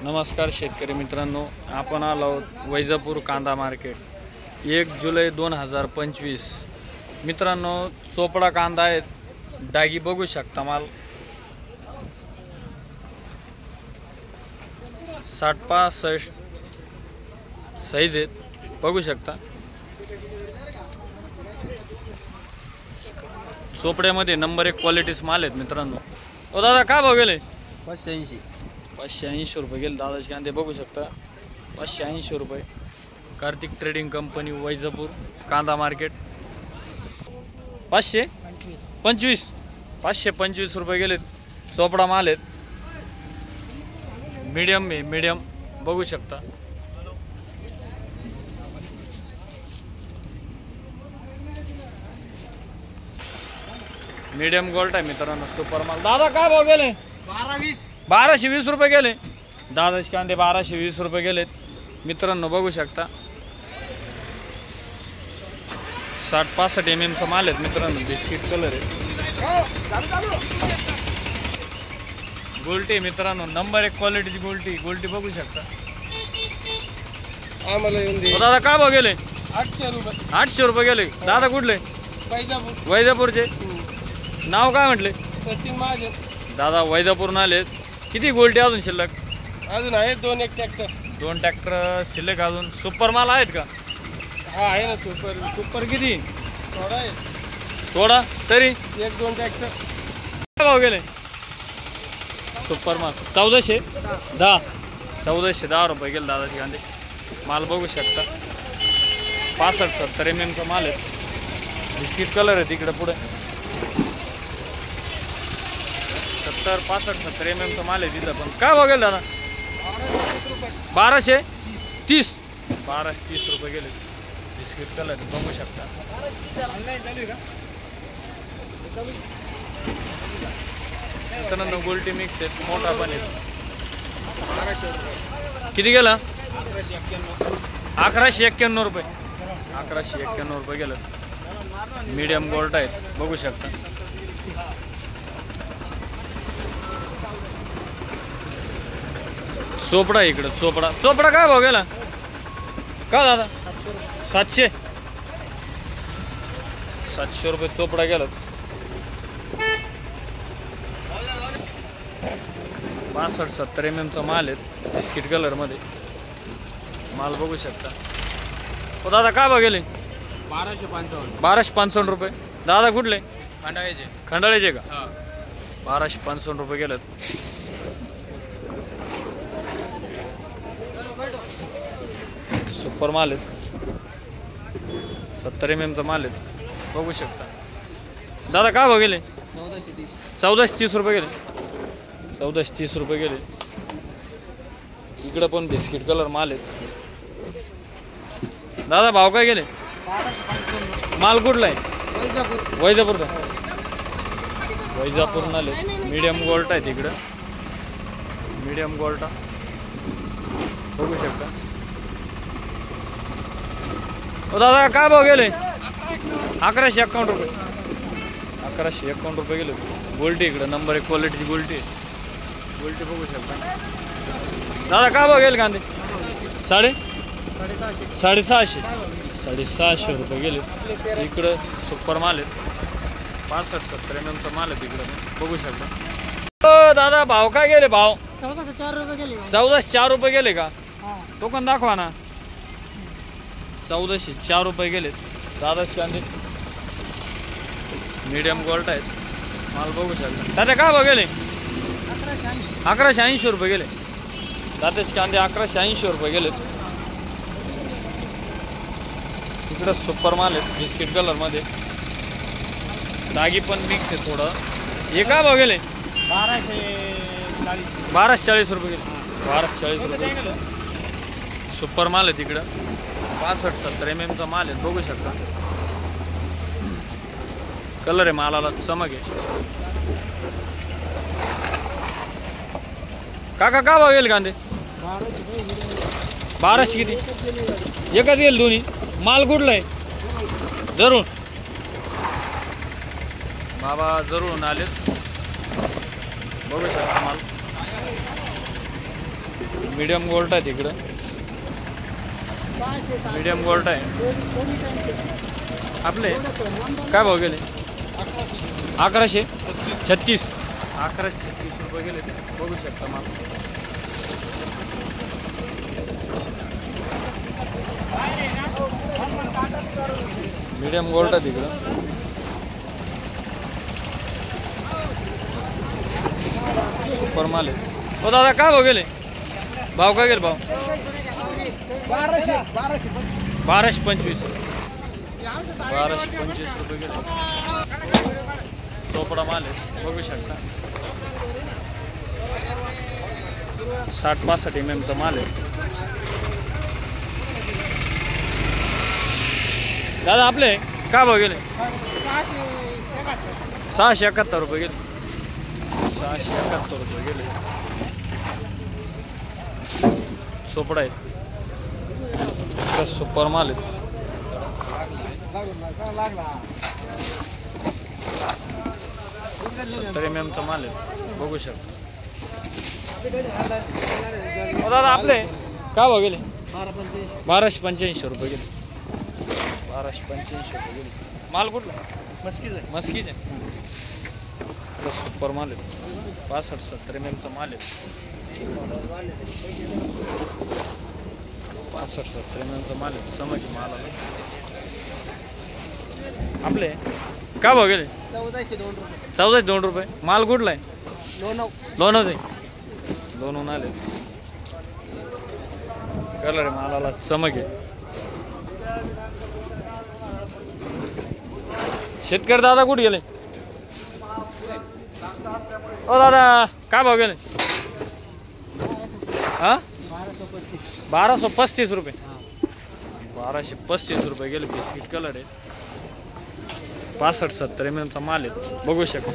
नमस्कार शेतकरी मित्रांनो, आपण आलो आहोत वैजापूर कांदा मार्केट 1 जुलै 2025। मित्रांनो, चोपडा कांदा आहे, डागी बघू शकता, माल 60-65 साईज आहेत, बघू शकता। चोपड्यामध्ये नंबर 1 क्वालिटीज माल आहेत मित्रांनो। ओ दादा, काय भाव गेले? 580 रुपये गेले दादाचे कांदे, बघू शकता। 580 रुपये। कार्तिक ट्रेडिंग कंपनी वैजापूर कांदा मार्केट 525 525 रुपये गेले। चोपडा माल आहेत, मीडियम आहे, मीडियम बघू शकता। मीडियम गोल्ड आहे मित्रांनो, सुपर माल। दादा, काय भाव गेले? 1220 रुपये गेले दादाचे कांदे, 1220 रुपये गेलेत मित्रांनो, बघू शकता। 60-65 mm चा माल आहेत मित्रांनो, बिस्किट कलर आहे, गोल्टी मित्रांनो, नंबर 1 क्वालिटीची गोल्टी बघू शकता। दादा, काय भाव गेले? 800 रुपये गेले। दादा कुठले? वैजापूरचे। नाव काय म्हटले? सचिन महाजन। दादा वैजापूरून आलेत। किती गोल्टी अजून शिल्लक? अजून आहे 2 ट्रॅक्टर। 2 ट्रॅक्टर शिल्लक अजून। सुपर माल आहेत का? हा, आहे ना सुपर। सुपर किती? थोडा आहे, थोडा तरी 1-2 ट्रॅक्टर। काय भाव गेले? सुपर माल 1410 1410 रुपये गेले दादाचे कांदे। माल बघू शकता, 65-70 mm चा माल आहे, बिस्किट कलर आहे तिकडे पुढे। 65-70 mm चा माल आहे तिथं पण। काय भाव गेले दादा? 1230 रुपये गेले, बिस्किट कलर बघू शकता। त्यानंतर गोल्टी मिक्स आहेत, मोठा पण आहे। किती गेला? 1191 रुपये 1191 रुपये गेलं। मीडियम गोल्ड आहेत, बघू शकता। चोपडा इकडं, चोपडा काय भाव गेला? का दादा? 700 रुपये चोपडा गेला। 65-70 mm चा माल आहे, बिस्किट कलर मध्ये माल बघू शकता। ओ दादा, काय भाव गेले? 1255 रुपये। दादा कुठले? खंडाळ्याचे का? 1255 रुपये गेलेत। सुपर माल आहेत, 70 mm चा माल आहे, बघू शकता। दादा, काय भाव गेले? 1430 रुपये गेले। 1430 रुपये गेले। इकडं पण बिस्किट कलर माल आहेत। दादा, भाव काय गेले? माल कुठला आहे? वैजापूरचा। वैजापूर आले, मीडियम गोल्ड आहे तिकडं, मीडियम गोल्ड बघू शकता। ओ दादा, काय भाव गेले? 1151 रुपये 1151 रुपये गेले। गोल्टी इकडं, नंबर 1 क्वालिटीची गोल्टी आहे, गोल्टी बघू शकता। दादा, काय भाव गेले कांदे? 650 रुपये गेले। इकडं सुपर माल आहेत, 65-70 mm चा माल आहे तिकडं, बघू शकता। ओ दादा, भाव काय गेले? भाव 1404 रुपये गेले। 1404 रुपये गेले का? टोकन दाखवा ना। 1404 रुपये गेले दादाचे कांदे, मीडियम गोल्ड आहेत, माल बघू शकता। दादा, काय भाव गेले? 1180 रुपये गेले दादाचे कांदे, 1180 रुपये गेले। इकडं सुपर माल आहेत, बिस्किट कलर मध्ये, डागी पण मिक्स आहे थोडं। हे काय भाव गेले? 1240 रुपये गेले। 1240 रुपये सुपर माल आहे तिकडं, 65-70 mm चा माल आहे, बघू शकता। कलर आहे मालाला, चमक आहे। काका, काय भाव गेले कांदे? 1200 किती? एकच गेले दोन्ही? माल कुठला आहे? जरूर बाबा, जरूर आलेत, बघू शकता माल। मीडियम गोल्ट आहे तिकडं, मीडियम गोल्ट आहे आपले. काय भाव गेले? 1136. 1136 रुपये गेले. बघू शकता माल. मीडियम गोल्ट आहे तिकडं. सुपर माल आहे. हो दादा काय भाव गेले? भाव काय गेले भाव? 1225. 1225 रुपये गेले. चोपडा माल आहे, बघू शकता. 60-65 mm माल आहे. दादा आपले काय भाव गेले? 671 रुपये गेले. 671 रुपये गेले. चोपडा आहे, सुपर माल आहे. 70 mm माल आहे, बघू शकता. दादा आपले काय भाव गेले? 1285 रुपये गेले. 1285 रुपये गेले. माल कुठला? मस्कीच आहे. सुपर माल आहे. 65-70 mm माल आहे. 65-70 mm माल आहे. समज माल आला. आपले काय भाव गेले? 1402 रुपये. माल कुठला आहे? लोणवच आहे. लोणवून आले. कलर आहे मालाला, चमक आहे. शेतकरी दादा कुठे गेले? ओ दादा काय भाव गेले? हा 1235 रुपये. 1235 रुपये गेले. बिस्किट कलर आहे. 65-70 mm माल आहे, बघू शकता.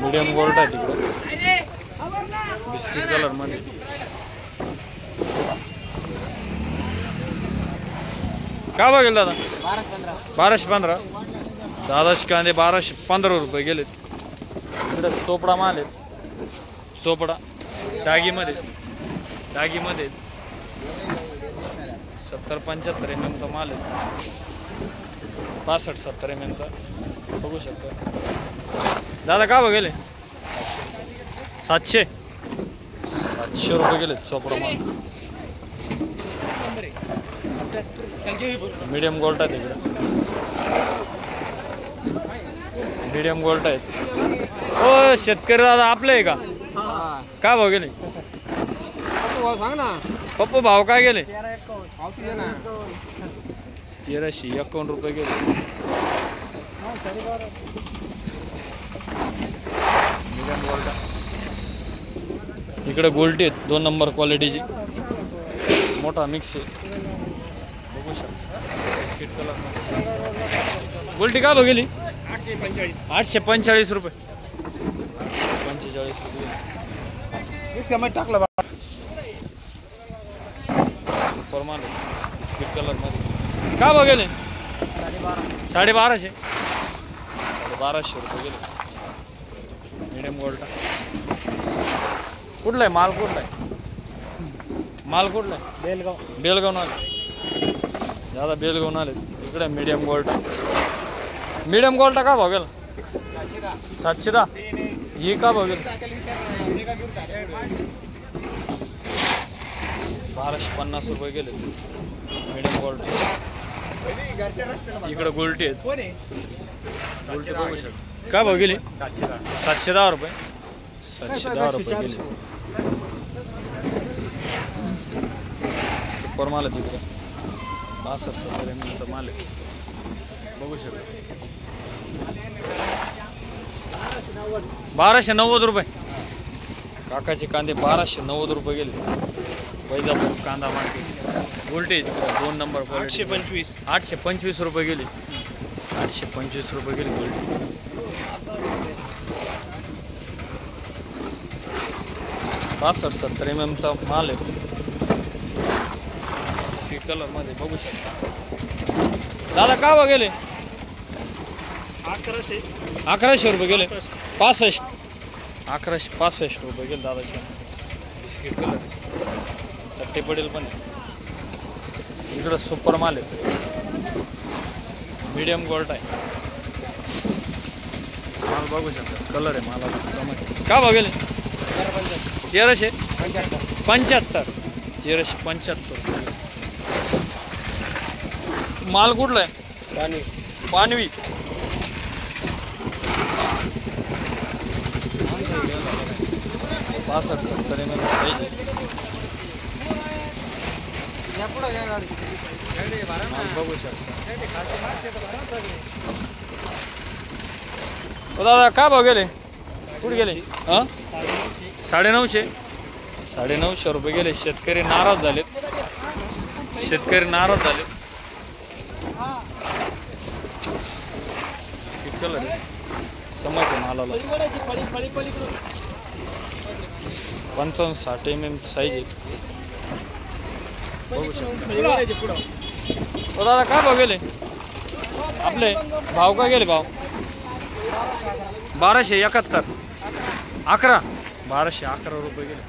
मीडियम गोल्ट आहे तिकडं, बिस्किट कलर मध्ये. काय बघेल दादा? 1215. दादाचे कांदे 1215 रुपये गेलेत. इकडे चोपडा माल आहे. चोपडा डागीमध्ये 70-75 mm माल आहे. 65-70 mm बघू शकतो. दादा काय बघेल? 700 रुपये गेले. चोपडा माल. मीडियम गोल्ट आहे तिकडे. मीडियम गोल्ट आहेत. ओ शेतकरी दादा आपले आहे का? काय भाव गेले? पप्पू भाव काय गेले? 1351 रुपये गेले. मीडियम गोल्ट. इकडे गोल्टी आहेत 2 नंबर क्वालिटीची. मोठा मिक्स आहे, बघू शकता. बिस्किट कलर गोल्टी काय भाव गेली? 845 रुपये. 845 रुपये टाकला. फॉर्माल बिस्किट कलर मध्ये काय भाव गेले? 1250. 1250 रुपये गेले. मीडियम गोल्ट. कुठला आहे माल? कुठला आहे माल? कुठला आहे? बेलगाव आले. दादा बेलगाव आले. इकडे मीडियम गोल्ट. मीडियम गोल्ट का भाव गेला? 710. ही का भाव गेला? 1250 रुपये गेले. मीडियम गोल्ट. इकडे गोल्टी आहेत. गोल्टी बघू शकता. काय भाव गेली? 710 रुपये. 710 रुपये गेले. सुपर माल आहे तिकडे. 62-70 mm माल आहे, बघू शकता. 1290 रुपये. काकाचे कांदे 1290 रुपये गेले. वैजापूर कांदा मार्केट. गोल्टेज 2 नंबर. 825 रुपये गेले. 825 रुपये गेले गोल्टी. 65-70 mm माल आहे. सी कलर मध्ये बघू शकता. दादा का भाव गेले 1100 1100 रुपये गेले 65 1165 रुपये गेले दादाचे बिस्किट कलर चट्टे पडेल पण इकडं सुपर माल आहे मीडियम गोल्ड आहे माल बघू शकता कलर आहे माला समज का भाव गेले 1375 1375 माल कुठला आहे पानवी 65-70 mm साईज बघू शकता दादा काय भाव गेले कुठे गेले हां 950 रुपये गेले शेतकरी नाराज झालेत कलर समज मालाला 55-60 mm साईज आहे बघू शकता दादा काय भाव गेले आपले भाव काय गेले भाव 1271 1211 रुपये गेले